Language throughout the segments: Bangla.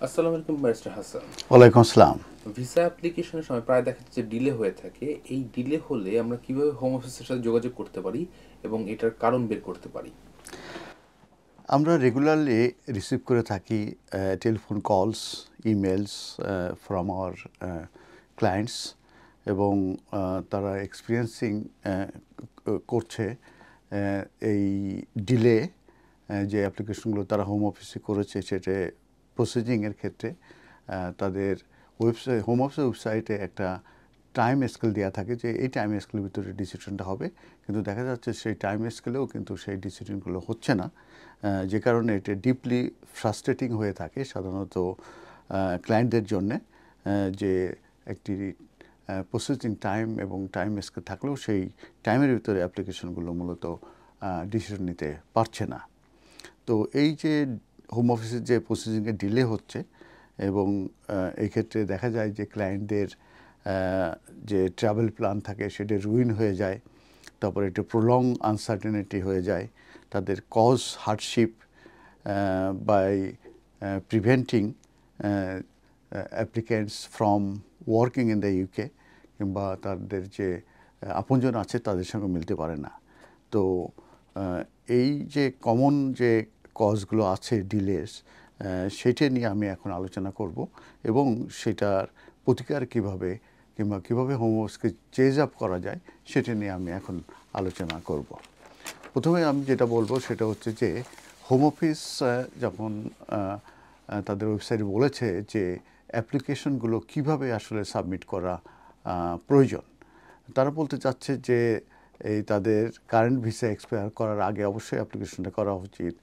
আসসালামু আলাইকুম ব্যারিস্টার হাসান। ওয়ালাইকুম আসসালাম। ভিসা অ্যাপ্লিকেশনের সময় প্রায় দেখা যাচ্ছে ডিলে হয়ে থাকে। এই ডিলে হলে আমরা কিভাবে হোম অফিসের সাথে যোগাযোগ করতে পারি এবং এটার কারণ বের করতে পারি? আমরা রেগুলারলি রিসিভ করে থাকি টেলিফোন কলস, ইমেলস ফ্রম আওয়ার ক্লায়েন্টস এবং তারা এক্সপিরিয়েন্সিং করছে এই ডিলে যে অ্যাপ্লিকেশনগুলো তারা হোম অফিসে করেছে সেটা প্রসেসিংয়ের ক্ষেত্রে তাদের হোম অফিসের ওয়েবসাইটে একটা টাইম স্কেল দেওয়া থাকে যে এই টাইম স্কেলের ভিতরে ডিসিশনটা হবে, কিন্তু দেখা যাচ্ছে সেই টাইম স্কেলেও কিন্তু সেই ডিসিশনগুলো হচ্ছে না, যে কারণে এটা ডিপলি ফ্রাস্ট্রেটিং হয়ে থাকে সাধারণত ক্লায়েন্টদের জন্যে, যে একটি প্রসেসিং টাইম এবং টাইম স্কেল থাকলেও সেই টাইমের ভিতরে অ্যাপ্লিকেশনগুলো মূলত ডিসিশন নিতে পারছে না। তো এই যে হোম অফিসের যে প্রসেসিংয়ে ডিলে হচ্ছে এবং এই ক্ষেত্রে দেখা যায় যে ক্লায়েন্টদের যে ট্রাভেল প্ল্যান থাকে সেটা রুইন হয়ে যায়, তারপরে একটু প্রলং আনসার্টেনিটি হয়ে যায়, তাদের cause hardship by preventing applicants from working in the UK, কিংবা তাদের যে আপনজন আছে তাদের সঙ্গে মিলতে পারে না। তো এই যে কমন যে কজগুলো আছে ডিলেস, সেটা নিয়ে আমি এখন আলোচনা করব এবং সেটার প্রতিকার কিভাবে কিংবা কীভাবে হোম অফিসকে চেজ আপ করা যায় সেটা নিয়ে আমি এখন আলোচনা করব। প্রথমে আমি যেটা বলবো সেটা হচ্ছে যে হোম অফিস যখন তাদের ওয়েবসাইটে বলেছে যে অ্যাপ্লিকেশনগুলো কিভাবে আসলে সাবমিট করা প্রয়োজন, তারা বলতে চাচ্ছে যে এই তাদের কারেন্ট ভিসা এক্সপায়ার করার আগে অবশ্যই অ্যাপ্লিকেশনটা করা উচিত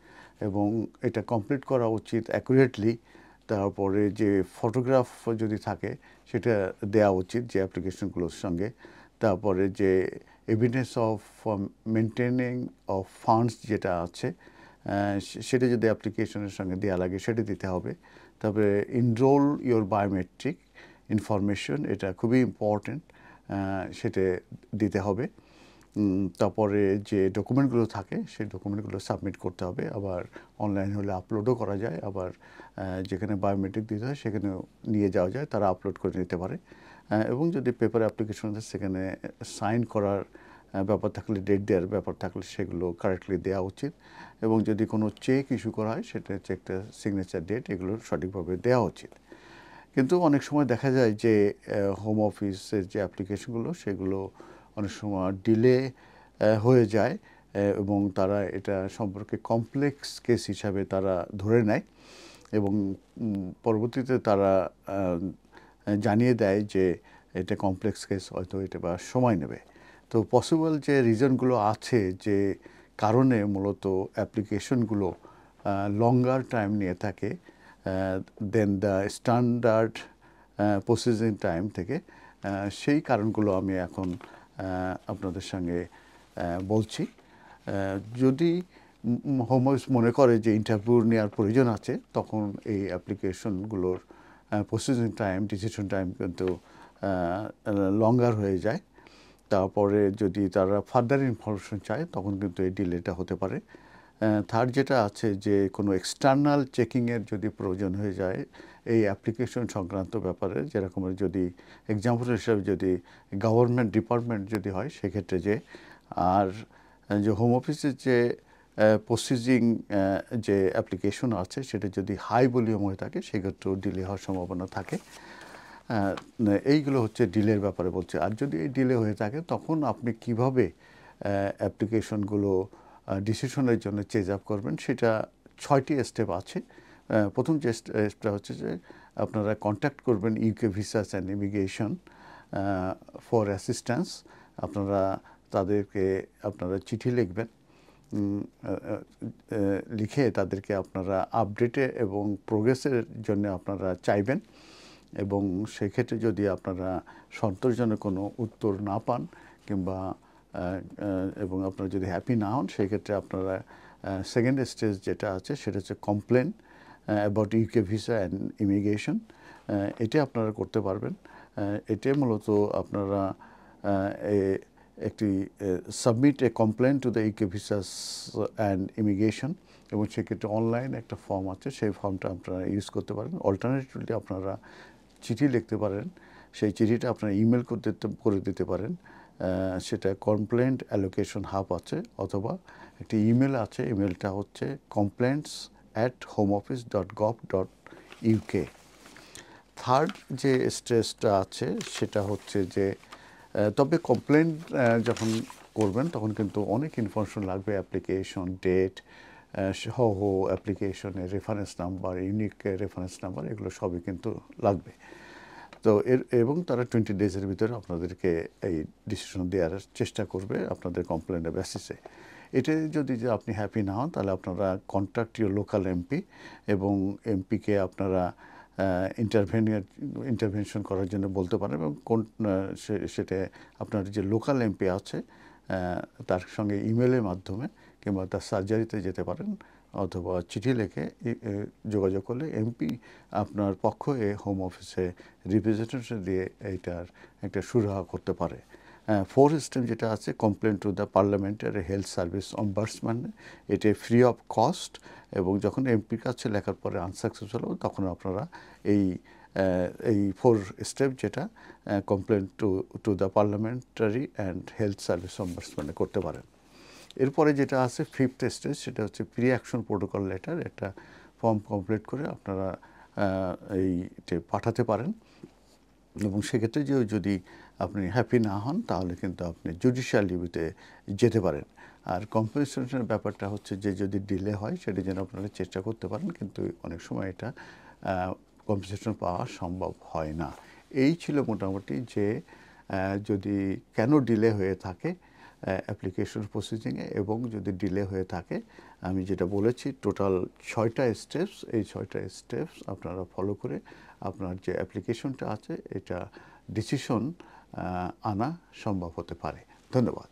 এবং এটা কমপ্লিট করা উচিত অ্যাকুরেটলি। তারপরে যে ফটোগ্রাফ যদি থাকে সেটা দেওয়া উচিত যে অ্যাপ্লিকেশনগুলোর সঙ্গে। তারপরে যে evidence of maintaining of funds যেটা আছে সেটা যদি অ্যাপ্লিকেশনের সঙ্গে দেওয়া লাগে সেটা দিতে হবে। তারপরে ইনরোল ইওর বায়োমেট্রিক ইনফরমেশন, এটা খুবই ইম্পর্ট্যান্ট, সেটা দিতে হবে। তারপরে যে ডকুমেন্টগুলো থাকে সেই ডকুমেন্টগুলো সাবমিট করতে হবে, আবার অনলাইন হলে আপলোডও করা যায়, আবার যেখানে বায়োমেট্রিক দিতে হয় সেখানেও নিয়ে যাওয়া যায়, তারা আপলোড করে নিতে পারে। এবং যদি পেপার অ্যাপ্লিকেশন আছে সেখানে সাইন করার ব্যাপার থাকলে, ডেট দেওয়ার ব্যাপার থাকলে সেগুলো কারেক্টলি দেওয়া উচিত এবং যদি কোনো চেক ইস্যু করা হয় সেটা চেকটা সিগনেচার, ডেট এগুলো সঠিকভাবে দেওয়া উচিত। কিন্তু অনেক সময় দেখা যায় যে হোম অফিসের যে অ্যাপ্লিকেশনগুলো সেগুলো অনেক সময় ডিলে হয়ে যায় এবং তারা এটা সম্পর্কে কমপ্লেক্স কেস হিসাবে তারা ধরে নেয় এবং পরবর্তীতে তারা জানিয়ে দেয় যে এটা কমপ্লেক্স কেস, হয়তো এটা বা সময় নেবে। তো পসিবল যে রিজনগুলো আছে যে কারণে মূলত অ্যাপ্লিকেশনগুলো লঙ্গার টাইম নিয়ে থাকে দেন দ্য স্ট্যান্ডার্ড প্রসেসিং টাইম থেকে, সেই কারণগুলো আমি এখন আপনাদের সঙ্গে বলছি। যদি হোম অফিস মনে করে যে ইন্টারভিউ নেওয়ার প্রয়োজন আছে তখন এই অ্যাপ্লিকেশনগুলোর প্রসেসিং টাইম, ডিসিশন টাইম কিন্তু লঙ্গার হয়ে যায়। তারপরে যদি তারা ফার্দার ইনফরমেশন চায় তখন কিন্তু এই ডিলেটা হতে পারে। থার্ড যেটা আছে যে কোনো এক্সটার্নাল চেকিংয়ের যদি প্রয়োজন হয়ে যায় এই অ্যাপ্লিকেশন সংক্রান্ত ব্যাপারে, যেরকম যদি এক্সাম্পল হিসাবে যদি গভর্নমেন্ট ডিপার্টমেন্ট যদি হয় সেক্ষেত্রে যে, আর যে হোম অফিসের যে প্রসেসিং যে অ্যাপ্লিকেশন আছে সেটা যদি হাই ভলিউম হয়ে থাকে সেক্ষেত্রেও ডিলে হওয়ার সম্ভাবনা থাকে। এইগুলো হচ্ছে ডিলের ব্যাপারে বলছে। আর যদি এই ডিলে হয়ে থাকে তখন আপনি কিভাবে অ্যাপ্লিকেশনগুলো ডিসিশনের জন্য চেজ আপ করবেন সেটা 6টি স্টেপ আছে। প্রথম যে স্টেপটা হচ্ছে যে আপনারা কন্ট্যাক্ট করবেন UK visas and immigration for assistance. আপনারা তাদেরকে আপনারা চিঠি লিখবেন, লিখে তাদেরকে আপনারা আপডেটে এবং প্রোগ্রেসের জন্য আপনারা চাইবেন এবং সেক্ষেত্রে যদি আপনারা সন্তোষজনক কোনো উত্তর না পান কিংবা এবং আপনারা যদি হ্যাপি না হন সেক্ষেত্রে আপনারা সেকেন্ড স্টেজ যেটা আছে সেটা হচ্ছে complain about UK visa and immigration. এটা আপনারা করতে পারবেন। এটা মূলত আপনারা একটি submit A complain to the UK visas and immigration এবং সেক্ষেত্রে অনলাইন একটা ফর্ম আছে, সেই ফর্মটা আপনারা ইউজ করতে পারেন। অল্টারনেটিভলি আপনারা চিঠি লিখতে পারেন, সেই চিঠিটা আপনারা ইমেল করে দিতে পারেন। সেটা কমপ্লেন্ট অ্যালোকেশন হাব আছে, অথবা একটি ইমেল আছে, ইমেলটা হচ্ছে complaints@homeoffice.gov.uk। থার্ড যে স্টেজটা আছে সেটা হচ্ছে যে তবে কমপ্লেন যখন করবেন তখন কিন্তু অনেক ইনফরমেশন লাগবে, অ্যাপ্লিকেশন ডেট সহ, অ্যাপ্লিকেশনের reference number, unique reference number, এগুলো সবই কিন্তু লাগবে। তো এবং তারা 20 ডেজের ভিতরে আপনাদেরকে এই ডিসিশন দেওয়ার চেষ্টা করবে আপনাদের কমপ্লেনের বেসিসে। এটা যদি যে আপনি হ্যাপি না হন, তাহলে আপনারা কন্ট্যাক্ট ইউর লোকাল এমপি, এবং এমপিকে আপনারা ইন্টারভেনশন করার জন্য বলতে পারেন, এবং সেটা আপনার যে লোকাল এমপি আছে তার সঙ্গে ইমেলের মাধ্যমে কিংবা তার সার্জারিতে যেতে পারেন, অথবা চিঠি লিখে যোগাযোগ করলে এমপি আপনার পক্ষে হোম অফিসে রিপ্রেজেন্টেশন দিয়ে এইটার একটা সুরাহা করতে পারে। ফোর্থ স্টেপ যেটা আছে, complain to the parliamentary health service ombudsman, এটা ফ্রি অফ কস্ট, এবং যখন এমপির কাছে লেখার পরে আনসাকসেসফুল হবে তখন আপনারা এই 4 স্টেপ যেটা complain to the parliamentary and health service অম্বার্সম্যানে করতে পারেন। এরপরে যেটা আছে ফিফথ স্টেজ, সেটা হচ্ছে প্রি অ্যাকশন প্রোটোকল লেটার, একটা ফর্ম কমপ্লিট করে আপনারা এইটা পাঠাতে পারেন, এবং সেক্ষেত্রে যদি আপনি হ্যাপি না হন তাহলে কিন্তু আপনি জুডিশিয়াল রিভিউতে যেতে পারেন। আর কম্পেনসেশনের ব্যাপারটা হচ্ছে যে যদি ডিলে হয় সেটা যেন আপনারা চেষ্টা করতে পারেন, কিন্তু অনেক সময় এটা কম্পেনসেশন পাওয়া সম্ভব হয় না। এই ছিল মোটামুটি যে যদি কেন ডিলে হয়ে থাকে অ্যাপ্লিকেশন প্রসেসিংয়ে, এবং যদি ডিলে হয়ে থাকে আমি যেটা বলেছি টোটাল 6টা স্টেপস, এই 6টা স্টেপস আপনারা ফলো করে আপনার যে অ্যাপ্লিকেশনটা আছে এটা ডিসিশন আনা সম্ভব হতে পারে। ধন্যবাদ।